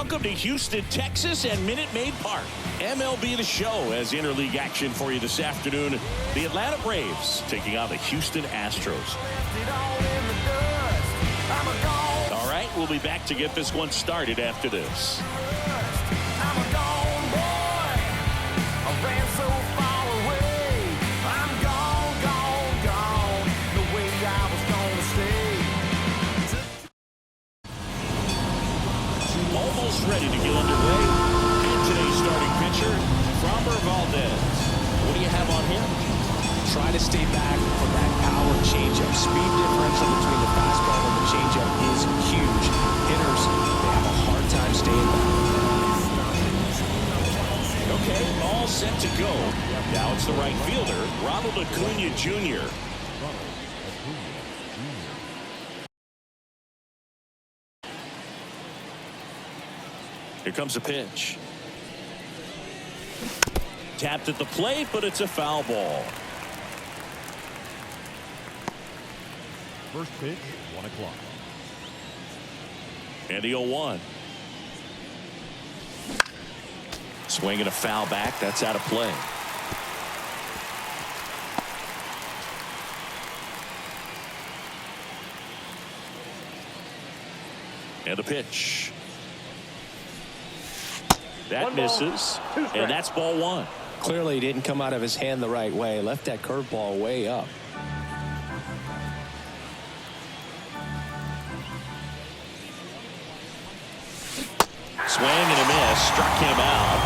Welcome to Houston, Texas and Minute Maid Park. MLB The Show has interleague action for you this afternoon. The Atlanta Braves taking on the Houston Astros. All right, we'll be back to get this one started after this. Almost ready to get underway. And today's starting pitcher, Framber Valdez. What do you have on him? Try to stay back from that power changeup. Speed differential between the fastball and the changeup is huge. Hitters, they have a hard time staying back. Okay, all set to go. Now it's the right fielder, Ronald Acuna Jr. Here comes a pitch. Tapped at the plate, but it's a foul ball. First pitch, 1 o'clock. And the 0-1. Swing and a foul back. That's out of play. And a pitch. That misses, and that's ball 1. Clearly didn't come out of his hand the right way. Left that curveball way up. Swing and a miss. Struck him out.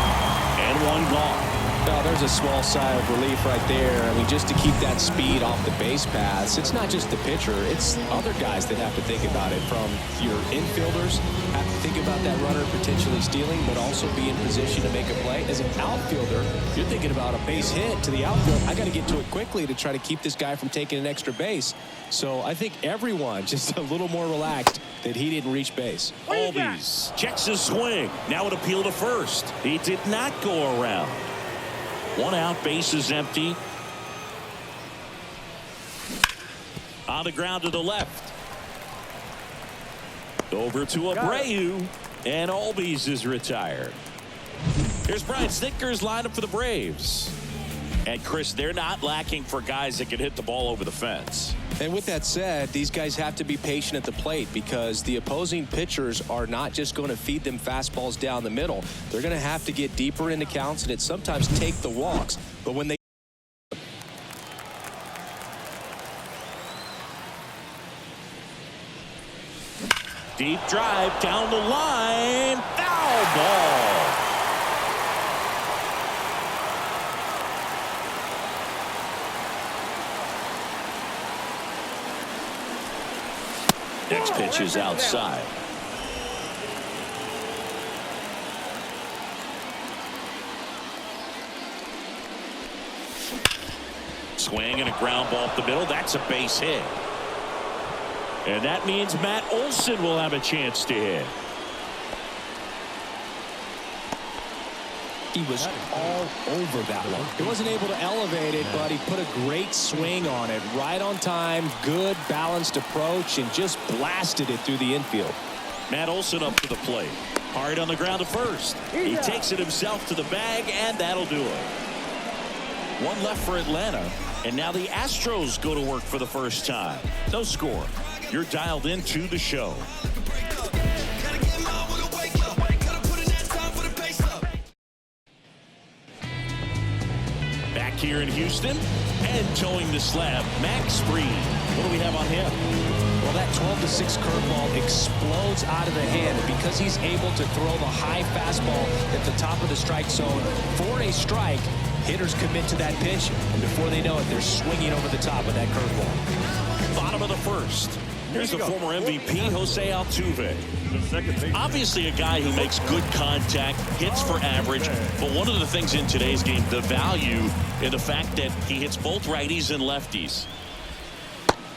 And one gone. Well, there's a small sigh of relief right there. I mean, just to keep that speed off the base paths. It's not just the pitcher. It's other guys that have to think about it. From your infielders, have to think about that runner potentially stealing, but also be in position to make a play. As an outfielder, you're thinking about a base hit to the outfield. I got to get to it quickly to try to keep this guy from taking an extra base. So I think everyone just a little more relaxed that he didn't reach base. Albies checks his swing. Now an appeal to first. He did not go around. 1 out, base is empty. On the ground to the left. Over to Abreu, and Albies is retired. Here's Brian Snitker's lineup for the Braves. And Chris, they're not lacking for guys that can hit the ball over the fence. And with that said, these guys have to be patient at the plate because the opposing pitchers are not just going to feed them fastballs down the middle. They're going to have to get deeper into counts and it sometimes take the walks. But when they deep drive down the line, foul ball. Next pitch is outside. Swing and a ground ball up the middle. That's a base hit. And that means Matt Olson will have a chance to hit. He was all over that one. He wasn't able to elevate it, but he put a great swing on it. Right on time, good balanced approach, and just blasted it through the infield. Matt Olson up to the plate. Hard on the ground to first. He takes it himself to the bag, and that'll do it. 1 left for Atlanta, and now the Astros go to work for the first time. No score. You're dialed into the show. Back here in Houston and towing the slab, Max Fried. What do we have on him? Well, that 12-6 curveball explodes out of the hand. Because he's able to throw the high fastball at the top of the strike zone for a strike, hitters commit to that pitch, and before they know it, they're swinging over the top of that curveball. Bottom of the first. Here's the former MVP, Jose Altuve. Obviously a guy who makes good contact, hits for average, but one of the things in today's game, the value in the fact that he hits both righties and lefties.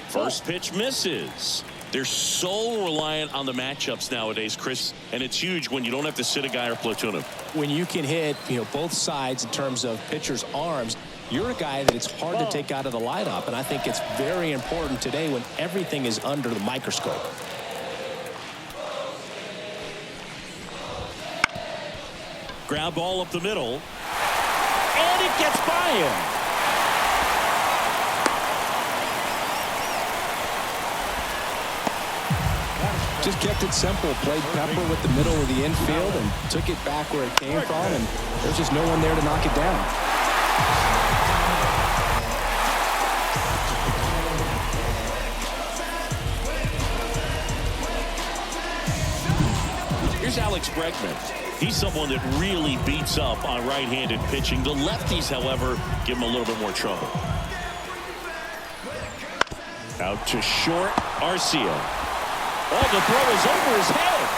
First pitch misses. They're so reliant on the matchups nowadays, Chris, and it's huge when you don't have to sit a guy or platoon him. When you can hit, both sides in terms of pitchers' arms, you're a guy that it's hard to take out of the lineup, and I think it's very important today when everything is under the microscope. Ground ball up the middle. And it gets by him. Just kept it simple. Played pepper with the middle of the infield and took it back where it came from. And there's just no one there to knock it down. Here's Alex Bregman. He's someone that really beats up on right-handed pitching. The lefties, however, give him a little bit more trouble. Out to short, Arcia. Oh, the throw is over his head.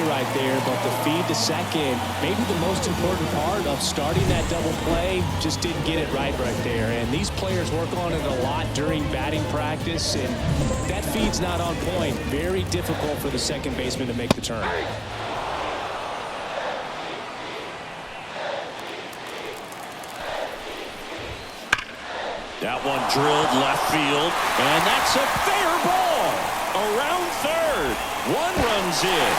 Right there, but the feed to second, maybe the most important part of starting that double play, just didn't get it right there. And these players work on it a lot during batting practice, and that feed's not on point. Very difficult for the second baseman to make the turn. That one drilled left field, and that's a fair ball. Around third. One runs in.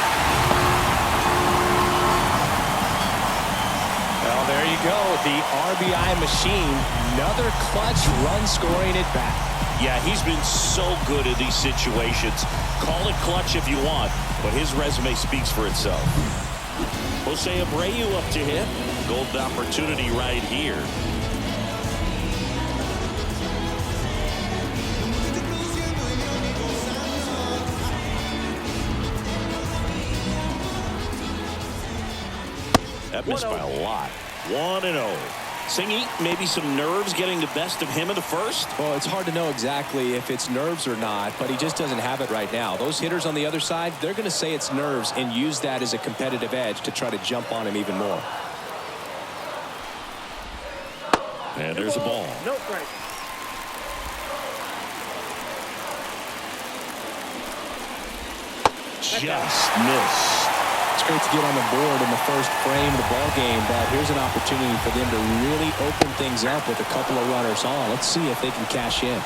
Well, there you go. The RBI machine. Another clutch run scoring at bat. Yeah, he's been so good in these situations. Call it clutch if you want, but his resume speaks for itself. Jose Abreu up to hit. Golden opportunity right here. That missed by a lot. 1-0. Singy, maybe some nerves getting the best of him in the first? Well, it's hard to know exactly if it's nerves or not, but he just doesn't have it right now. Those hitters on the other side, they're going to say it's nerves and use that as a competitive edge to try to jump on him even more. And there's a ball. No strike. Just missed. It's great to get on the board in the first frame of the ball game, but here's an opportunity for them to really open things up with a couple of runners on. Let's see if they can cash in.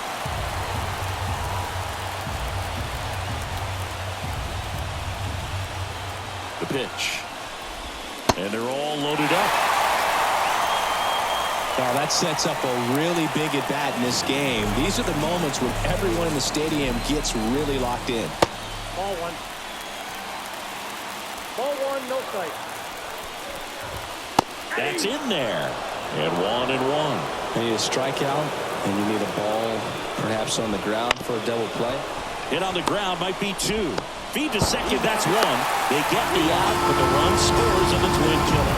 The pitch. And they're all loaded up. Well, that sets up a really big at-bat in this game. These are the moments when everyone in the stadium gets really locked in. Ball one. Ball one, no strike. That's in there. And 1-1. You need a strikeout, and you need a ball perhaps on the ground for a double play. Hit on the ground might be 2. Feed to second, that's 1. They get the out, but the run scores on the twin killer.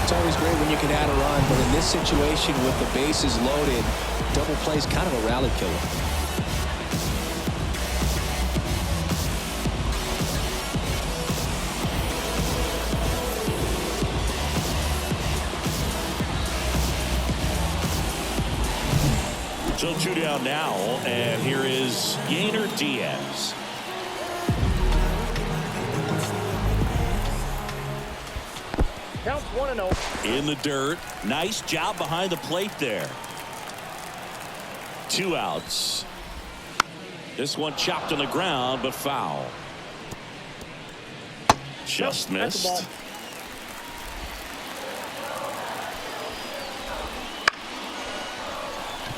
It's always great when you can add a run, but in this situation with the bases loaded, double play is kind of a rally killer. So 2 down now, and here is Yainer Diaz. Counts 1-0. In the dirt. Nice job behind the plate there. 2 outs. This one chopped on the ground, but foul. Just Nope, that's a ball. missed.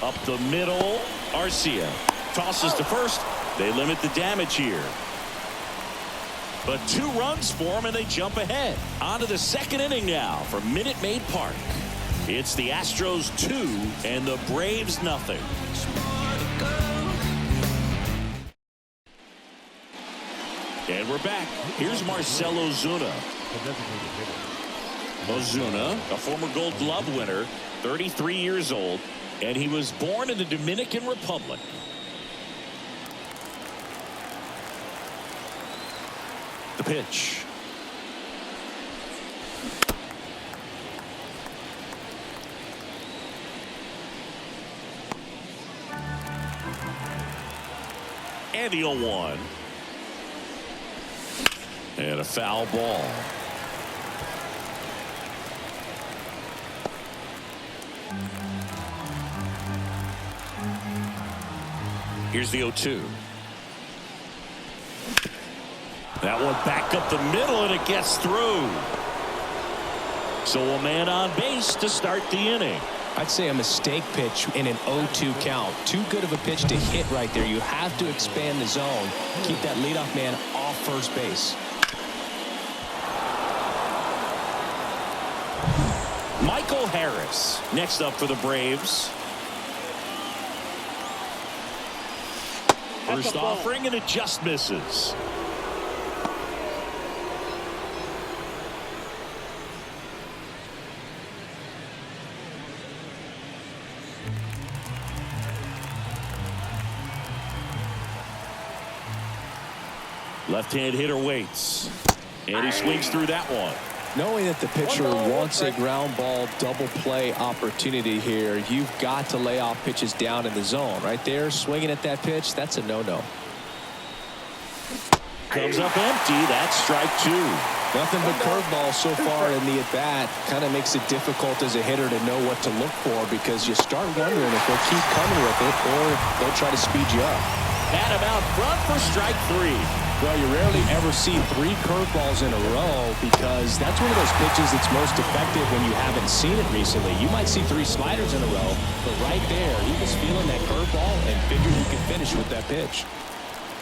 Up the middle, Arcia tosses to first. They limit the damage here. But 2 runs for them, and they jump ahead. On to the second inning now from Minute Maid Park. It's the Astros 2 and the Braves nothing. And we're back. Here's Marcell Ozuna. Ozuna, a former Gold Glove winner, 33 years old, and he was born in the Dominican Republic. The pitch. And the 0-1. And a foul ball. Here's the 0-2. That one back up the middle, and it gets through. So a man on base to start the inning. I'd say a mistake pitch in an 0-2 count. Too good of a pitch to hit right there. You have to expand the zone. Keep that leadoff man off first base. Michael Harris next up for the Braves. First offering, and it just misses. Left-hand hitter waits, and he swings through that one. Knowing that the pitcher wants a ground ball double play opportunity here, you've got to lay off pitches down in the zone. Right there, swinging at that pitch, that's a no-no. Comes up empty. That's strike two. Nothing but curveball so far in the at-bat. Kind of makes it difficult as a hitter to know what to look for, because you start wondering if they'll keep coming with it or they'll try to speed you up. Had him out front for strike three. Well, you rarely ever see 3 curveballs in a row, because that's one of those pitches that's most effective when you haven't seen it recently. You might see 3 sliders in a row, but right there, he was feeling that curveball and figured he could finish with that pitch.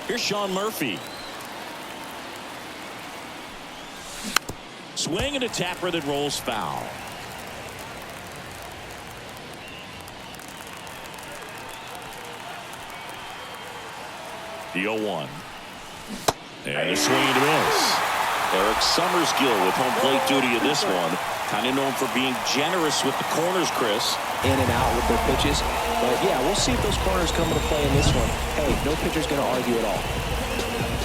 Here's Sean Murphy. Swing and a tapper that rolls foul. The 0-1. And a swing and a miss. Eric Summerskill with home plate duty in this one. Kind of known for being generous with the corners, Chris. In and out with their pitches. But yeah, we'll see if those corners come into play in this one. Hey, no pitcher's going to argue at all.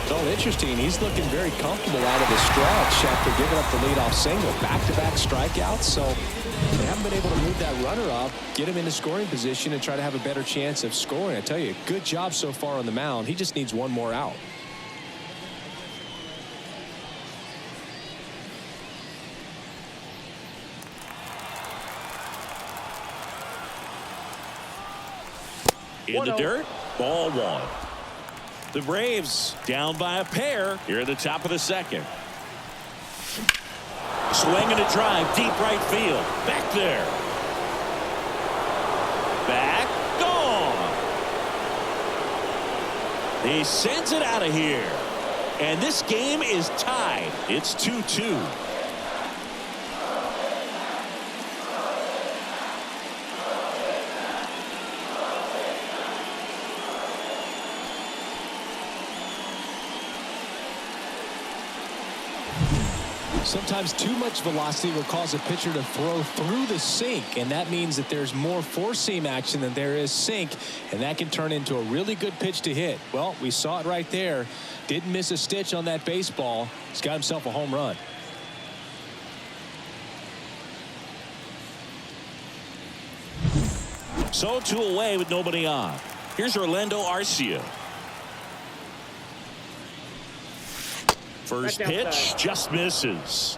So interesting. He's looking very comfortable out of the stretch after giving up the leadoff single. Back-to-back strikeouts. So they haven't been able to move that runner up, get him into scoring position, and try to have a better chance of scoring. I tell you, good job so far on the mound. He just needs one more out. In the dirt, ball one. The Braves down by a pair here at the top of the second. Swing and a drive, deep right field. Back there. Back, gone. He sends it out of here. And this game is tied. It's 2-2. Sometimes too much velocity will cause a pitcher to throw through the sink, and that means that there's more four-seam action than there is sink, and that can turn into a really good pitch to hit. Well, we saw it right there. Didn't miss a stitch on that baseball. He's got himself a home run. So 2 away with nobody on. Here's Orlando Arcia. First pitch just misses.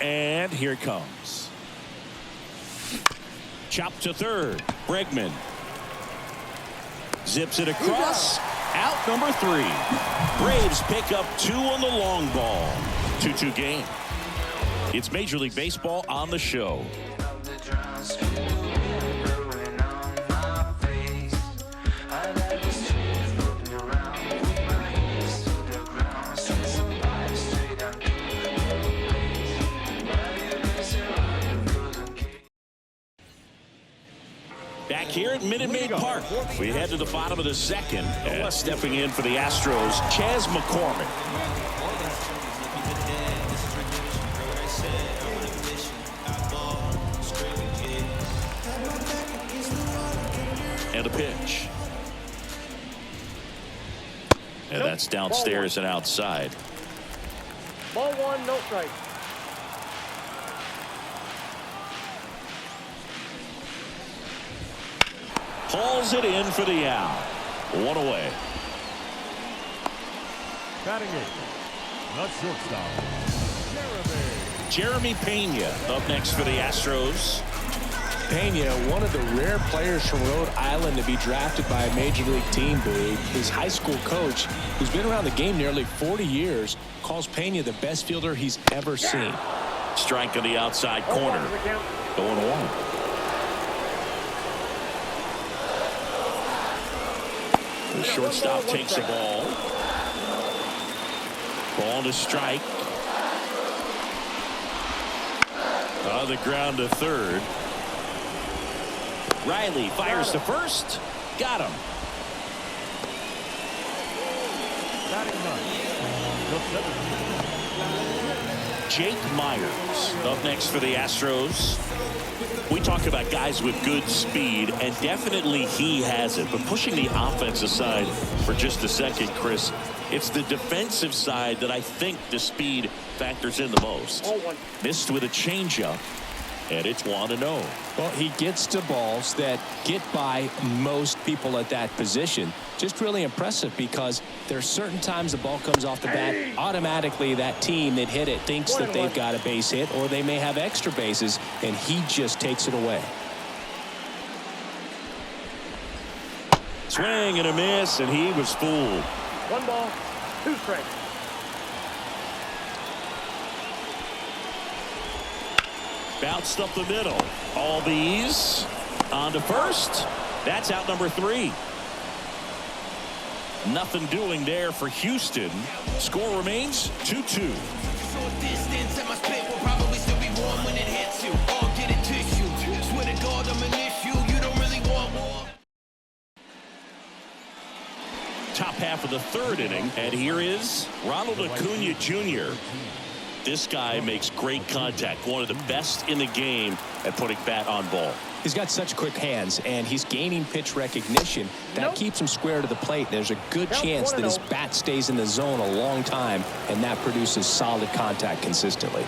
And here it comes. Chop to third. Bregman zips it across. Out number 3. Braves pick up 2 on the long ball. 2-2 game. It's Major League Baseball on the show. Back here at Minute Maid Park, we head to the bottom of the second. And stepping in for the Astros, Chas McCormick. And a pitch. And that's downstairs and outside. Ball 1, no strike. Hauls it in for the out. 1 away. Batting it, The shortstop, Jeremy Pena up next for the Astros. Pena, one of the rare players from Rhode Island to be drafted by a major league team, Boog. His high school coach, who's been around the game nearly 40 years, calls Pena the best fielder he's ever seen. Strike on the outside corner. 0-1. The shortstop takes the ball. Ball to strike. On the ground to third. Riley fires to first. Got him. Jake Myers up next for the Astros. We talk about guys with good speed, and definitely he has it. But pushing the offense aside for just a second, Chris, it's the defensive side that I think the speed factors in the most. Missed with a changeup, and it's 1-0. Well, he gets to balls that get by most people at that position. Just really impressive, because there are certain times the ball comes off the bat, automatically that team that hit it thinks that they've got a base hit, or they may have extra bases, and he just takes it away. Swing and a miss, and he was fooled. 1 ball, 2 strikes. Bounced up the middle. Albies on to first. That's out number 3. Nothing doing there for Houston. Score remains 2-2. Top half of the 3rd inning, and here is Ronald Acuna Jr. This guy makes great contact, one of the best in the game at putting bat on ball. He's got such quick hands, and he's gaining pitch recognition. That keeps him square to the plate. There's a good chance that his bat stays in the zone a long time, and that produces solid contact consistently.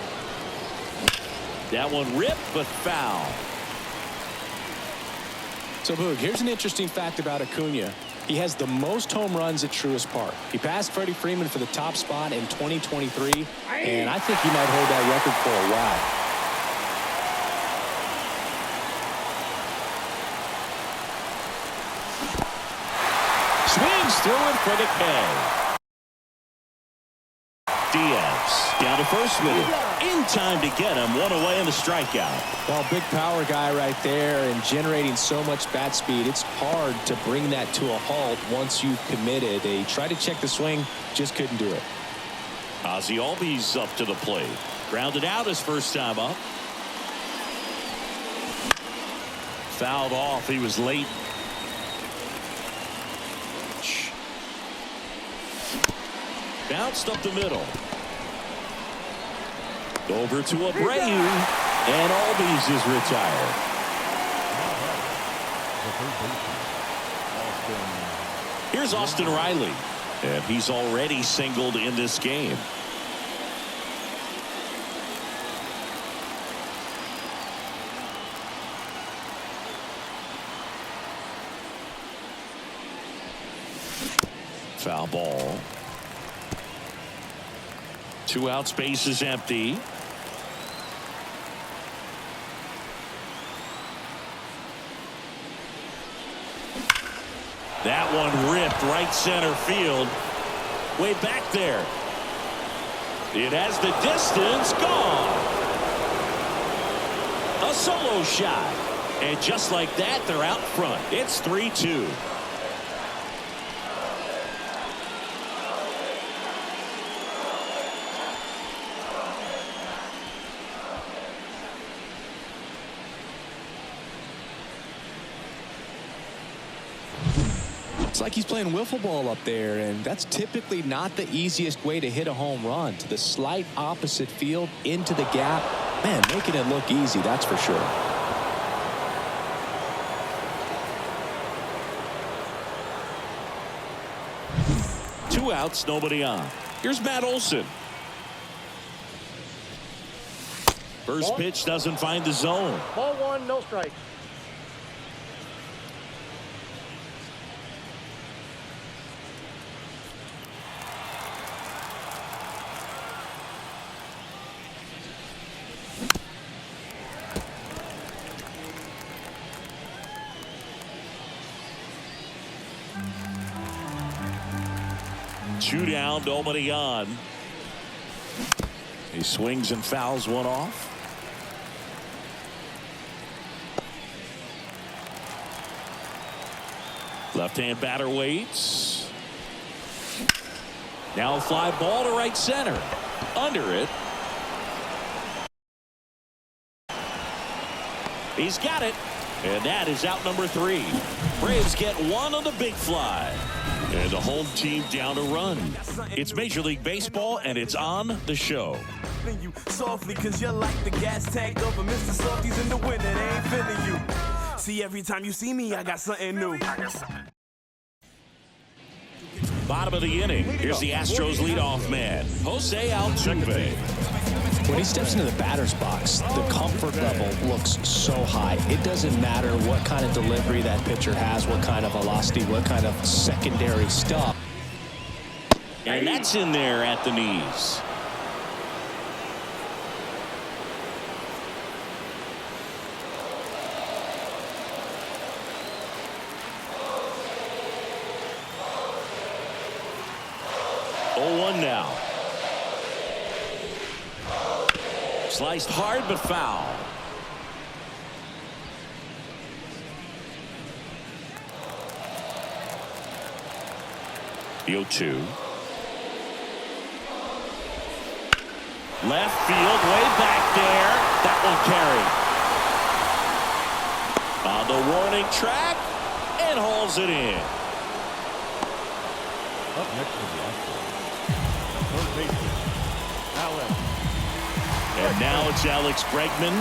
That one ripped, but foul. So, Boog, here's an interesting fact about Acuna. He has the most home runs at Truist Park. He passed Freddie Freeman for the top spot in 2023, and I think he might hold that record for a while. Swings through it for the K. Diaz down to first with it. In time to get him. 1 away in the strikeout. Well, big power guy right there, and generating so much bat speed, it's hard to bring that to a halt once you've committed. They tried to check the swing, just couldn't do it. Ozzie Albies up to the plate. Grounded out his first time up. Fouled off. He was late. Bounced up the middle. Over to Abreu, and Albies is retired. Here's Austin Riley, and he's already singled in this game. Foul ball. 2 outs, base is empty. That one ripped right center field. Way back there. It has the distance. Gone. A solo shot. And just like that, they're out front. It's 3-2. It's like he's playing wiffle ball up there, and that's typically not the easiest way to hit a home run. To the slight opposite field, into the gap. Man, making it look easy, that's for sure. Two outs, nobody on. Here's Matt Olson. First pitch doesn't find the zone. Ball 1, no strike. Two down, nobody on. He swings and fouls one off. Left-hand batter waits. Now a fly ball to right center. Under it. He's got it. And that is out number 3. Braves get one on the big fly. And the home team down a run. It's Major League Baseball, and it's on the show. You softly, cause you're like the gas tank of a Mr. Softies in the winter. They ain't feeling you. See, every time you see me, I got something new. Bottom of the inning. Here's the Astros leadoff man, Jose Altuve. When he steps into the batter's box, the comfort level looks so high. It doesn't matter what kind of delivery that pitcher has, what kind of velocity, what kind of secondary stuff. And that's in there at the knees. Oh, 1 now. Sliced hard but foul. The 0-2. Left field, way back there. That one carried. On the warning track and hauls it in. Up next to the Astros, third baseman, Alex. And now it's Alex Bregman.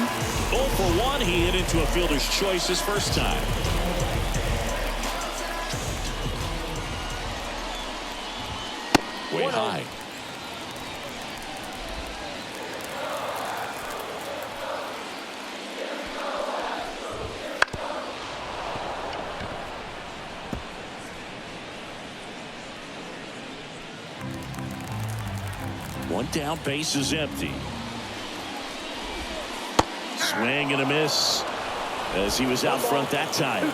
0 for 1. He hit into a fielder's choice his first time. Way high. One down, base is empty. Swing and a miss as he was out front that time.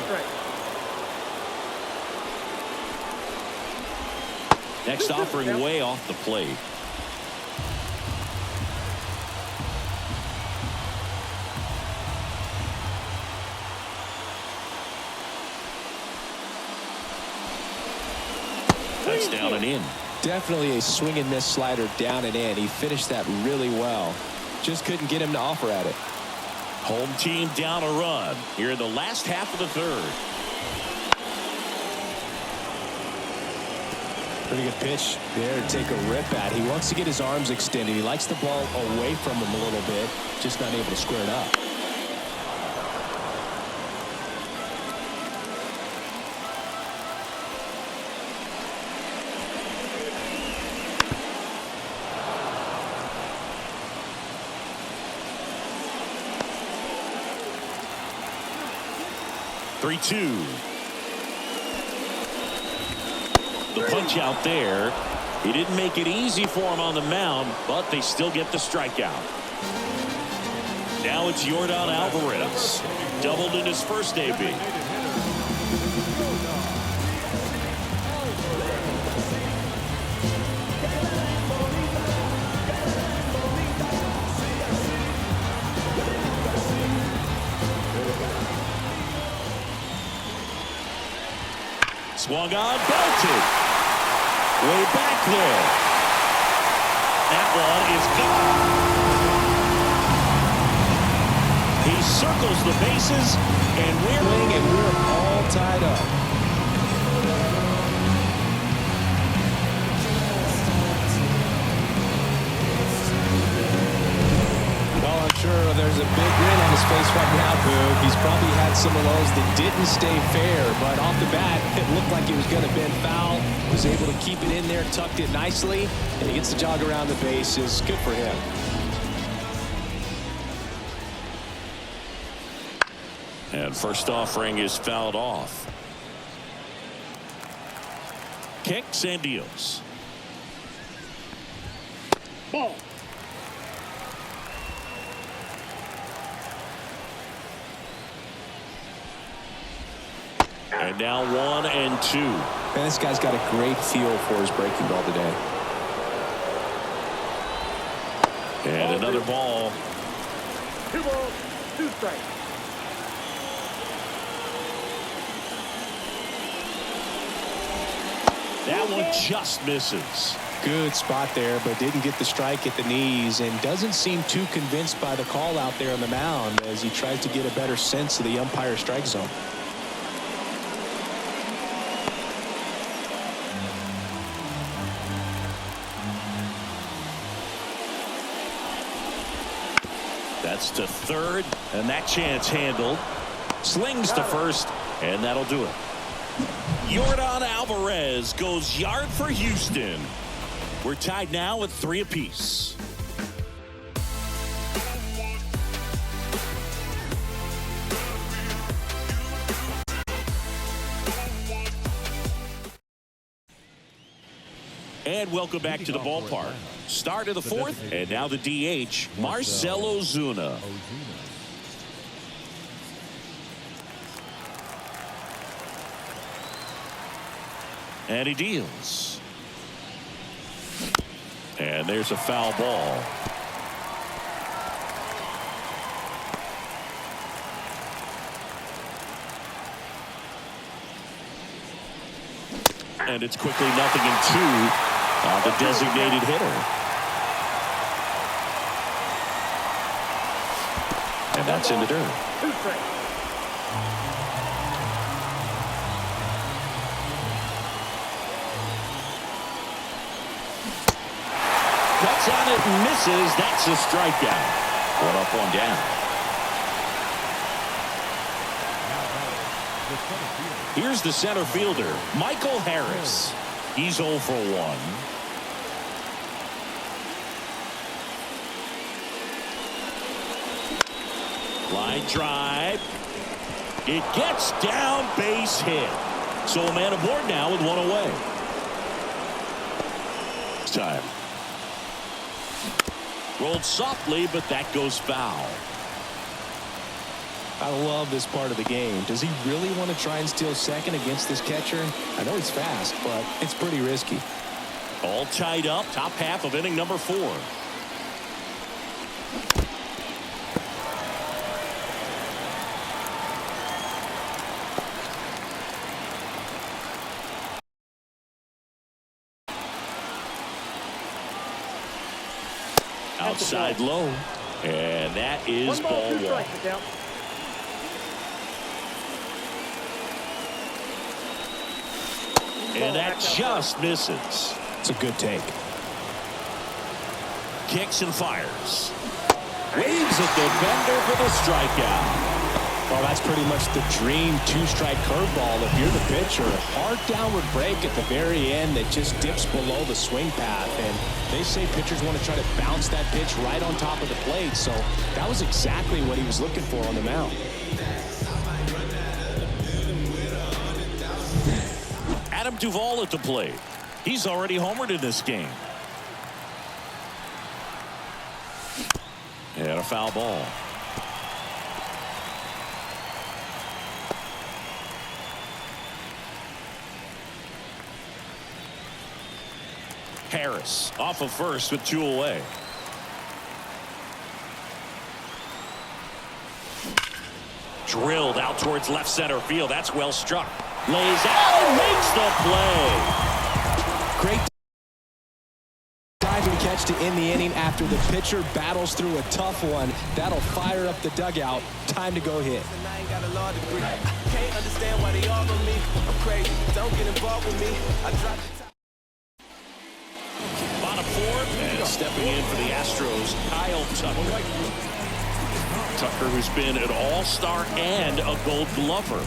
Next offering way off the plate. Touchdown and in. Definitely a swing and miss slider down and in. He finished that really well. Just couldn't get him to offer at it. Home team down a run here in the last half of the third. Pretty good pitch there to take a rip at. He wants to get his arms extended. He likes the ball away from him a little bit, just not able to square it up. The punch out there. He didn't make it easy for him on the mound, but they still get the strikeout. Now it's Yordan Alvarez. Doubled in his first AB. Swung on, belted. Way back there. That one is gone. He circles the bases, and we're all tied up. Well, I'm sure there's a big grin on his face right now, Boog. He's probably had some of those that didn't stay fair, but off the bat, it looked like he was going to bend foul. Was able to keep it in there, tucked it nicely, and he gets the jog around the bases. Good for him. And first offering is fouled off. Kicks and deals. Ball. And now 1-2. Man, this guy's got a great feel for his breaking ball today. And another ball. 2 balls, 2 strikes. That one just misses. Good spot there, but didn't get the strike at the knees and doesn't seem too convinced by the call out there on the mound as he tries to get a better sense of the umpire strike zone. That's to third, and that chance handled. Slings to first, and that'll do it. Yordan Alvarez goes yard for Houston. We're tied now at 3 apiece. And welcome back to the ballpark. Start of the 4th, and now the DH, Marcell Ozuna. And he deals. And there's a foul ball. And it's quickly 0-2 on the designated hitter. And that's in the dirt. 2 strikes. Cuts on it and misses. That's a strikeout. 1 up, 1 down. Here's the center fielder, Michael Harris. He's 0 for 1. Line drive. It gets down, base hit. So a man aboard now with 1 away. Time. Rolled softly, but that goes foul. I love this part of the game. Does he really want to try and steal second against this catcher? I know he's fast, but it's pretty risky. All tied up, top half of inning number 4. Outside low, and that is 1 ball, ball 2 1. strikes to count. And that just misses. It's a good take. Kicks and fires. Waves at the bender for the strikeout. Well, that's pretty much the dream 2-strike curveball. If you're the pitcher, hard downward break at the very end that just dips below the swing path. And they say pitchers want to try to bounce that pitch right on top of the plate. So that was exactly what he was looking for on the mound. Adam Duvall at the plate. He's already homered in this game. And a foul ball. Harris off of first with 2 away. Drilled out towards left center field. That's well struck. Lays out, makes the play. Great diving catch to end the inning after the pitcher battles through a tough one. That'll fire up the dugout. Time to go hit. Can't understand why they all on me. I'm crazy. Don't get involved with me. I drop Bottom 4th, and stepping in for the Astros, Kyle Tucker. Tucker, who's been an all-star and a gold glover.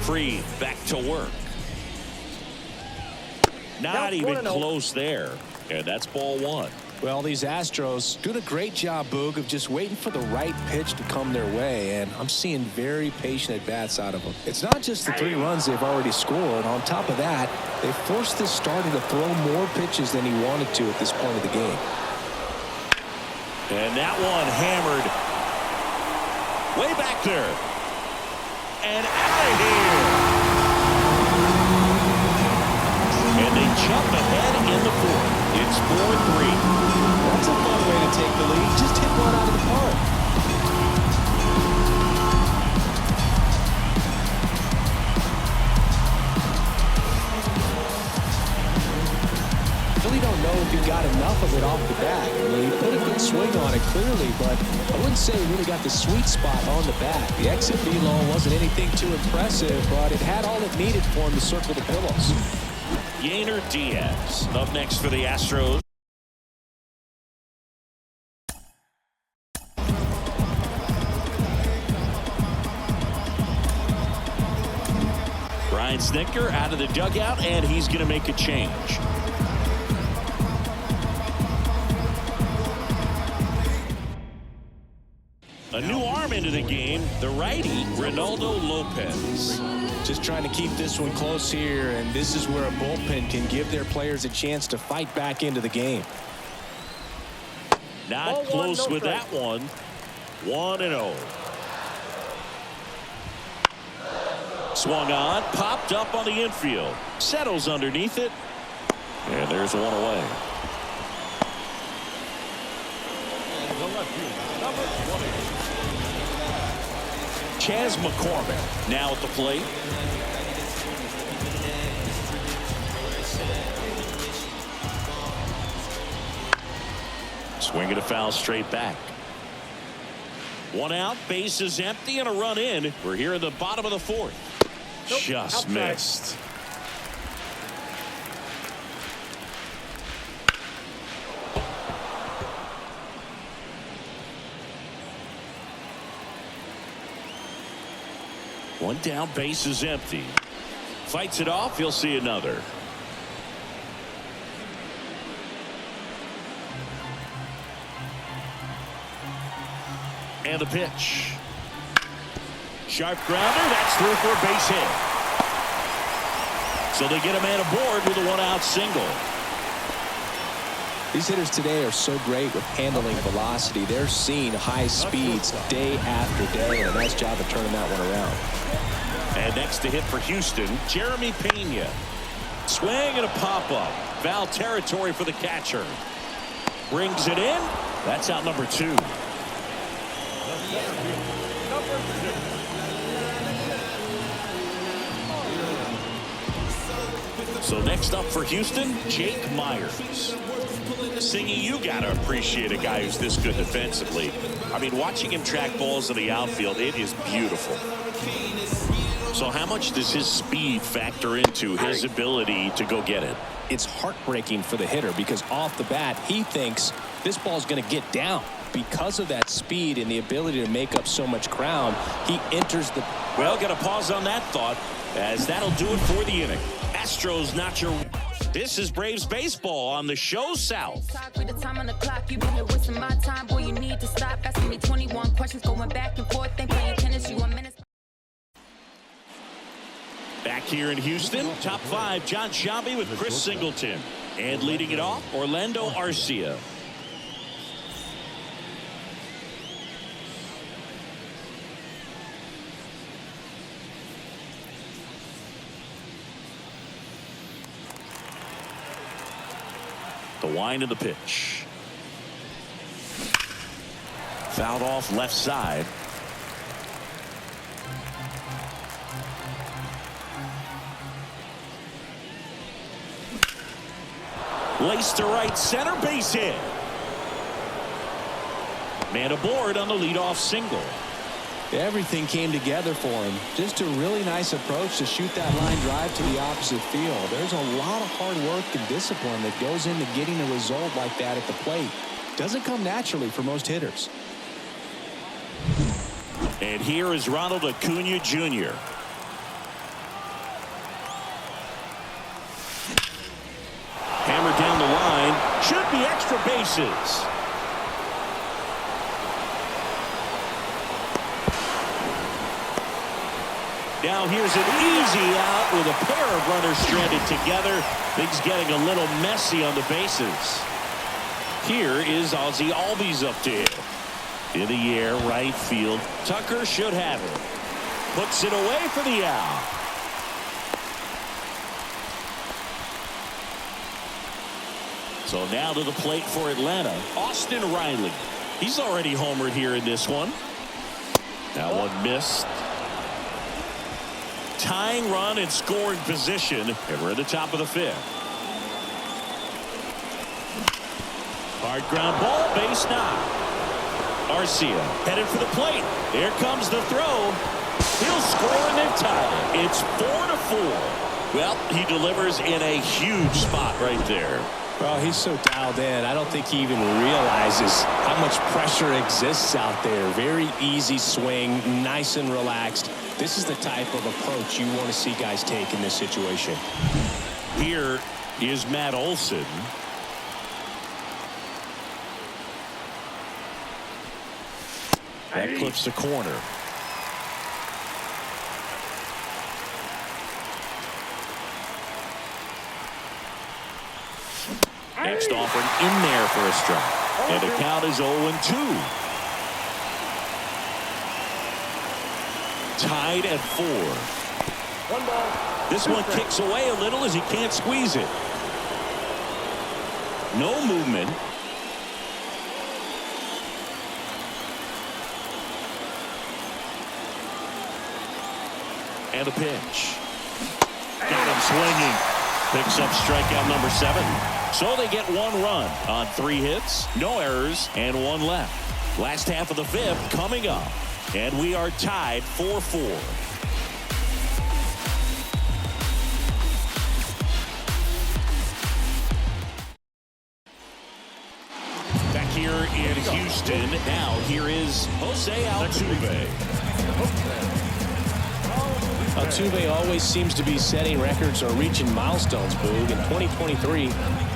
Free, back to work. Not even close there. And that's ball 1. Well, these Astros doing a great job, Boog, of just waiting for the right pitch to come their way, and I'm seeing very patient at-bats out of them. It's not just the 3 runs they've already scored. On top of that, they forced this starter to throw more pitches than he wanted to at this point of the game. And that one hammered way back there. and out of here. And they jump ahead in the fourth. It's 4-3. That's a fun way to take the lead. Just hit one out of the park. Really don't know if he got enough of it off the bat. I mean, he put a good swing on it clearly, but I wouldn't say he really got the sweet spot on the bat. The exit velo wasn't anything too impressive, but it had all it needed for him to circle the pillows. Yainer Diaz up next for the Astros. Brian Snitker out of the dugout, and he's going to make a change. A new arm into the game, the righty, Ronaldo Lopez. Just trying to keep this one close here, and this is where a bullpen can give their players a chance to fight back into the game. Not close with that one. 1-0. Swung on, popped up on the infield. Settles underneath it. And there's one away. Chas McCormick now at the plate. Swinging a foul straight back. One out, base is empty, and a run in. We're here in the bottom of the fourth. Nope, just outside. missed. One down, base is empty. Fights it off, you'll see another. And the pitch. Sharp grounder, that's through for a base hit. So they get a man aboard with a one-out single. These hitters today are so great with handling velocity. They're seeing high speeds day after day, and a nice job of turning that one around. And next to hit for Houston, Jeremy Pena. Swing and a pop-up. Foul territory for the catcher. Brings it in. That's out number 2. So next up for Houston, Jake Myers. Singy, you gotta appreciate a guy who's this good defensively. I mean, watching him track balls in the outfield, it is beautiful. So how much does his speed factor into his ability to go get it? It's heartbreaking for the hitter because off the bat, he thinks this ball's going to get down. Because of that speed and the ability to make up so much ground, he enters the... Well, got to pause on that thought, as that'll do it for the inning. Astros not your... This is Braves baseball on the show South. The time on the clock, you've been here wasting my time. Boy, you need to stop asking me 21 questions, going back and forth, then playing tennis. You a minute. Back here in Houston, top 5, John Sciambi with Chris Singleton. And leading it off, Orlando Arcia. The wind of the pitch. Fouled off left side. Laced to right center, base hit. Man aboard on the leadoff single. Everything came together for him. Just a really nice approach to shoot that line drive to the opposite field. There's a lot of hard work and discipline that goes into getting a result like that at the plate. Doesn't come naturally for most hitters. And here is Ronald Acuna Jr. Hammered down the line. Should be extra bases. Now here's an easy out with a pair of runners stranded together. Things getting a little messy on the bases. Here is Ozzie Albies up to hit. In the air, right field. Tucker should have it. puts it away for the out. So now to the plate for Atlanta, Austin Riley. He's already homered here in this one. That one missed. Tying run in scoring position, and we're at the top of the 5th. Hard ground ball, base knock. Arcia headed for the plate. Here comes the throw. He'll score and they've tied it. It's 4-4. Well, he delivers in a huge spot right there. Well, he's so dialed in. I don't think he even realizes how much pressure exists out there. Very easy swing, nice and relaxed. This is the type of approach you want to see guys take in this situation. Here is Matt Olson. That clips the corner. Next offering in there for a strike. And the count is 0-2. Tied at 4. One ball. This one kicks away a little as he can't squeeze it. No movement. And a pitch. Got him swinging. Picks up strikeout number 7. So they get 1 run on 3 hits, no errors, and 1 left. Last half of the 5th coming up. And we are tied 4-4. Back here in Houston, now here is Jose Altuve. Altuve always seems to be setting records or reaching milestones, Boog. In 2023,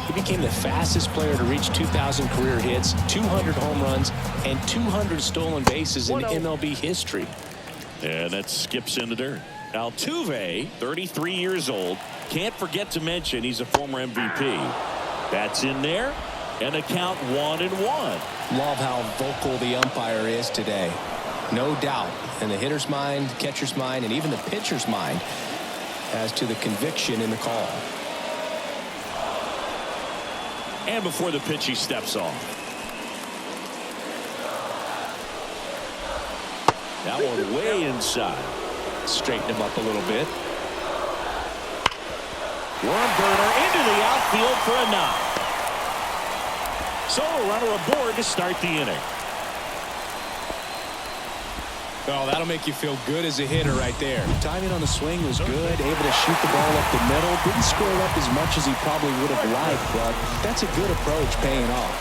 he became the fastest player to reach 2,000 career hits, 200 home runs, and 200 stolen bases in MLB history. And that skips in the dirt. Altuve, 33 years old. Can't forget to mention he's a former MVP. That's in there. And a count 1-1. Love how vocal the umpire is today. No doubt in the hitter's mind, catcher's mind, and even the pitcher's mind as to the conviction in the call. And before the pitch, he steps off. That one way inside. Straighten him up a little bit. Worm burner into the outfield for a knock. So a runner aboard to start the inning. Oh, that'll make you feel good as a hitter right there. Timing on the swing was good, able to shoot the ball up the middle. Didn't square up as much as he probably would have liked, but that's a good approach paying off.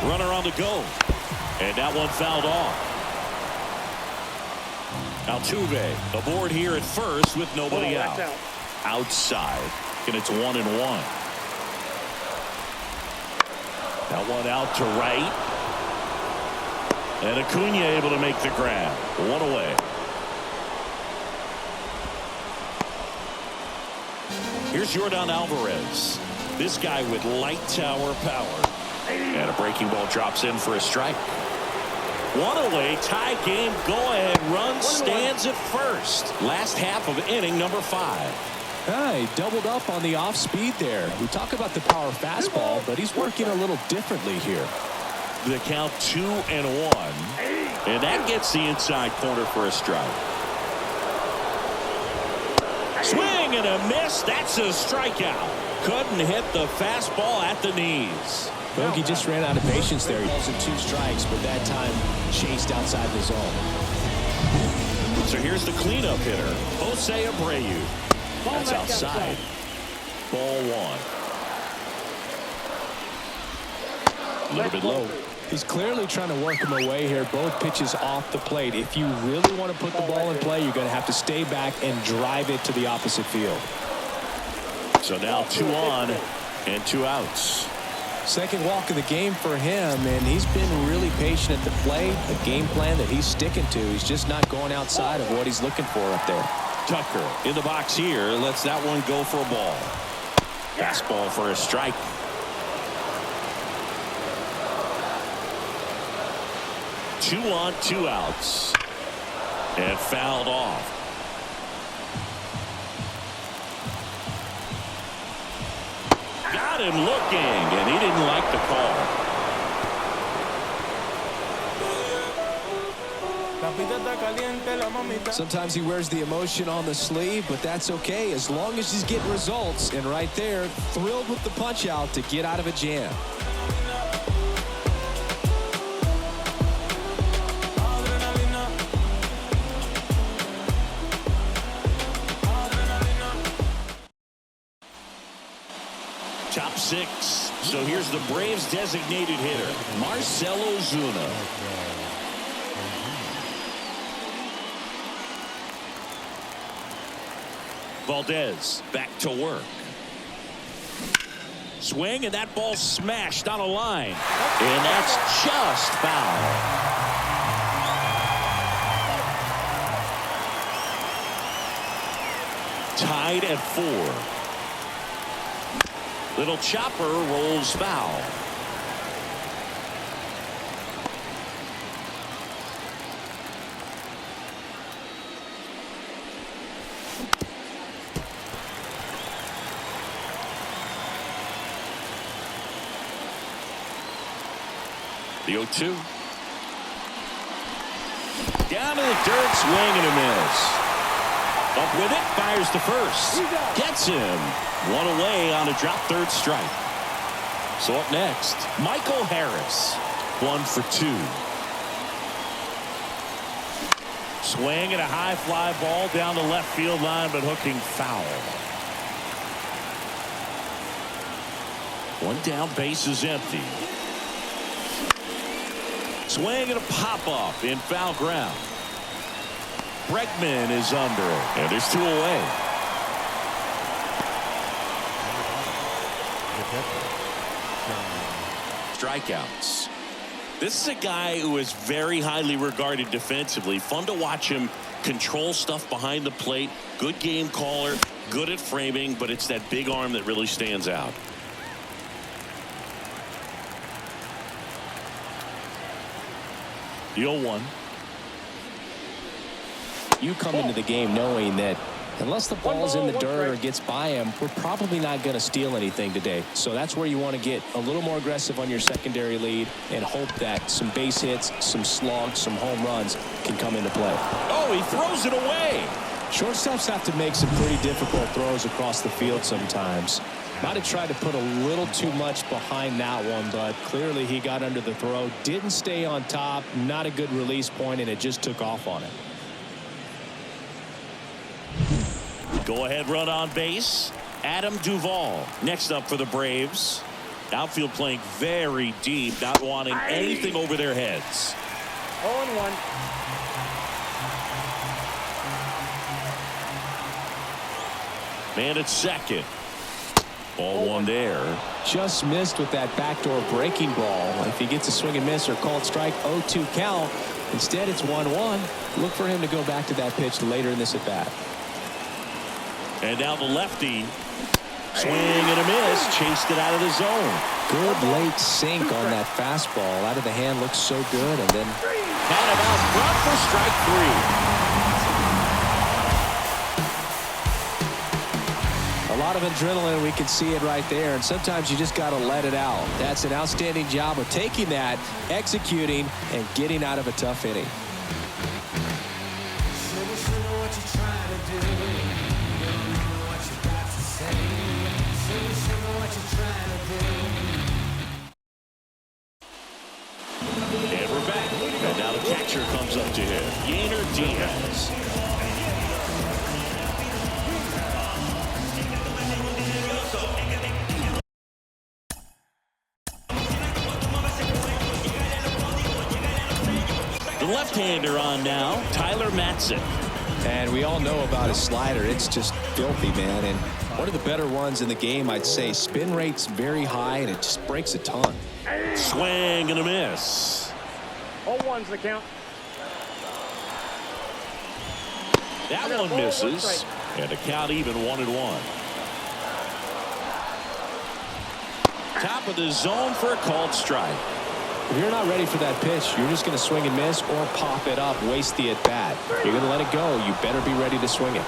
Runner on the go. And that one fouled off. Altuve aboard here at first with nobody out. Outside, and it's 1-1. That one out to right. And Acuna able to make the grab. 1 away. Here's Yordan Alvarez. This guy with light tower power. And a breaking ball drops in for a strike. 1 away, tie game, go ahead run stands at first. Last half of inning number 5. He doubled up on the off speed there. We talk about the power fastball, but he's working a little differently here. The count 2-1. And that gets the inside corner for a strike. Swing and a miss. That's a strikeout. Couldn't hit the fastball at the knees. Look, he just ran out of patience there. He balls in 2 strikes, but that time chased outside the zone. So here's the cleanup hitter, Jose Abreu. That's outside. Ball 1. A little bit low. He's clearly trying to work him away here. Both pitches off the plate. If you really want to put the ball in play, you're going to have to stay back and drive it to the opposite field. So now 2 on and 2 outs. Second walk of the game for him, and he's been really patient at the plate. A game plan that he's sticking to. He's just not going outside of what he's looking for up there. Tucker in the box here lets that one go for a ball. Fastball for a strike. Two on, 2 outs. And fouled off. Got him looking, and he didn't like the call. Sometimes he wears the emotion on the sleeve, but that's okay as long as he's getting results. And right there, thrilled with the punch out to get out of a jam. Top 6. So here's the Braves designated hitter, Marcell Ozuna. Valdez back to work. Swing, and that ball smashed on a line. And that's just foul. Tied at 4. Little chopper rolls foul. The 0-2. Down to the dirt, swing and a miss. Up with it, fires to first. Gets him. One away on a drop third strike. So up next, Michael Harris. 1 for 2. Swing and a high fly ball down the left field line, but hooking foul. One down, base is empty. Swing and a pop-up in foul ground. Bregman is under it, and there's 2 away. Strikeouts. This is a guy who is very highly regarded defensively. Fun to watch him control stuff behind the plate. Good game caller, good at framing, but it's that big arm that really stands out. The 0-1. You come into the game knowing that unless the ball's in the dirt or gets by him, we're probably not going to steal anything today. So that's where you want to get a little more aggressive on your secondary lead and hope that some base hits, some slugs, some home runs can come into play. Oh, he throws it away. Shortstops have to make some pretty difficult throws across the field sometimes. Might have tried to put a little too much behind that one, but clearly he got under the throw, didn't stay on top, not a good release point, and it just took off on it. Go ahead run on base. Adam Duvall next up for the Braves. Outfield playing very deep, not wanting anything over their heads. 0-1. Man at second. Ball 1 there. Just missed with that backdoor breaking ball. If he gets a swing and miss or called strike, 0-2 count. Instead, it's 1-1. Look for him to go back to that pitch later in this at bat. And now the lefty. Swing and a miss. Chased it out of the zone. Good late sink on that fastball. Out of the hand, looks so good. And then Had him out front for strike 3. a lot of adrenaline. We can see it right there. And sometimes you just got to let it out. That's an outstanding job of taking that, executing, and getting out of a tough inning. And we're back. And now the catcher comes up to him. Yainer Diaz. The left-hander on now, Tyler Matzek. And we all know about his slider. It's just filthy, man. And one of the better ones in the game, I'd say. Spin rate's very high, and it just breaks a ton. Swing and a miss. 0-1's the count. That one misses. And the count even 1-1. Top of the zone for a called strike. If you're not ready for that pitch, you're just going to swing and miss or pop it up, waste the at-bat. You're going to let it go. You better be ready to swing it.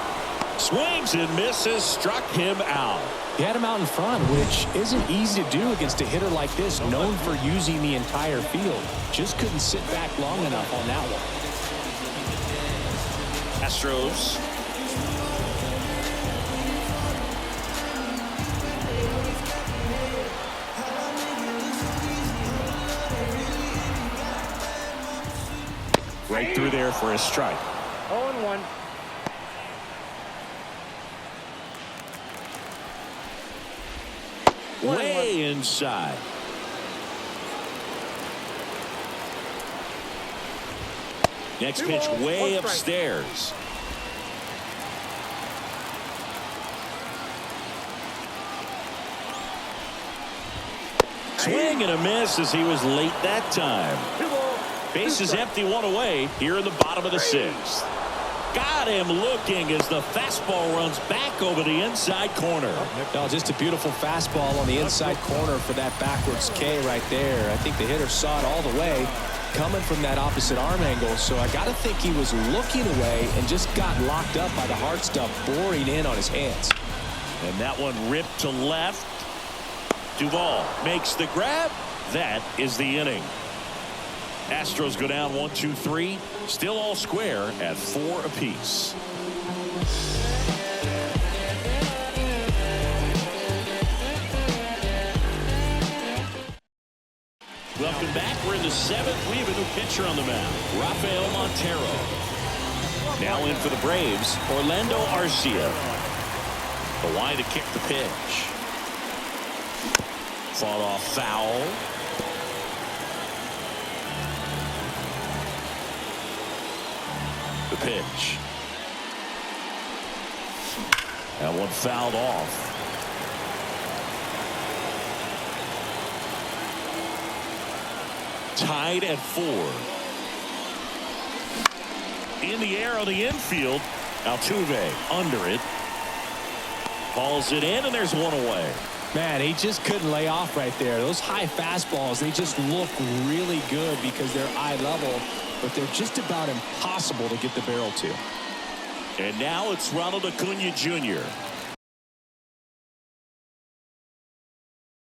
Swings and misses, struck him out. He had him out in front, which isn't easy to do against a hitter like this, known for using the entire field. Just couldn't sit back long enough on that one. Astros. Right through there for a strike. 0-1. Way inside. Next pitch way upstairs. Swing and a miss as he was late that time. Base is empty, one away here in the bottom of the sixth. Got him looking as the fastball runs back over the inside corner. No, just a beautiful fastball on the inside corner for that backwards K right there. I think the hitter saw it all the way coming from that opposite arm angle, so I got to think he was looking away and just got locked up by the hard stuff boring in on his hands. And that one ripped to left. Duvall makes the grab. That is the inning. Astros go down 1-2-3. Still all square at 4 apiece. Welcome back. We're in the 7th. We have a new pitcher on the mound, Rafael Montero. Now in for the Braves, Orlando Arcia. The wide to kick the pitch. Fought off foul. The pitch. That one fouled off. Tied at 4. In the air on the infield. Altuve under it. Hauls it in, and there's one away. Man, he just couldn't lay off right there. Those high fastballs, they just look really good because they're eye level, but they're just about impossible to get the barrel to. And now it's Ronald Acuna Jr.